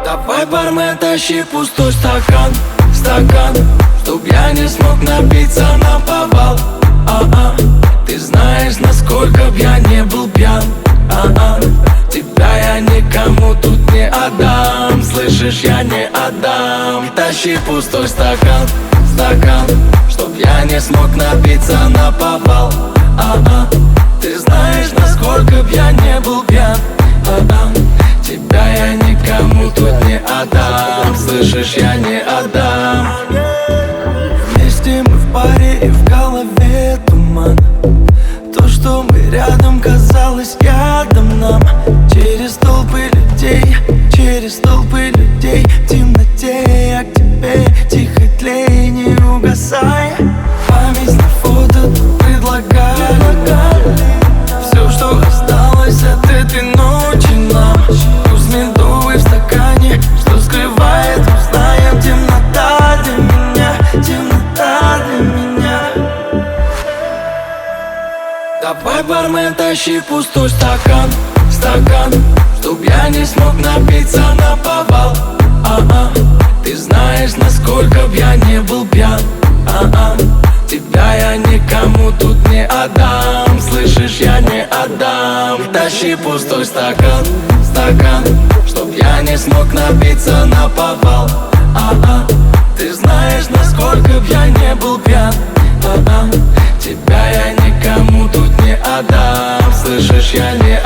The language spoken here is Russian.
Давай, бармен, тащи пустой стакан, чтоб я не смог напиться наповал. Ты знаешь, насколько б я не был пьян. Тебя я никому тут не отдам, слышишь, я не отдам. Тащи пустой стакан, чтоб я не смог напиться наповал. Ты знаешь, насколько б я не был пьян. Тебя я никому тут не отдам, слышишь, я не отдам. Вместе мы в паре и в голове туман. То, что мы рядом, казалось ядом нам. Через толпы людей, в темноте я к тебе тихо тлей, не угасай. Память на фото предлагаю. Все, что осталось от этой ночи нам. Вкус медовый в стакане, что скрывает, узнаем. Темнота для меня, темнота для меня. Давай, бармен, тащи пустой стакан, чтоб я не смог напиться наповал. Ты знаешь, насколько б я не был пьян. Тебя я никому тут не отдам, слышишь, я не отдам. Тащи пустой стакан, чтоб я не смог напиться наповал. Ты знаешь, насколько б я не был пьян. Тебя я никому тут не отдам, слышишь, я не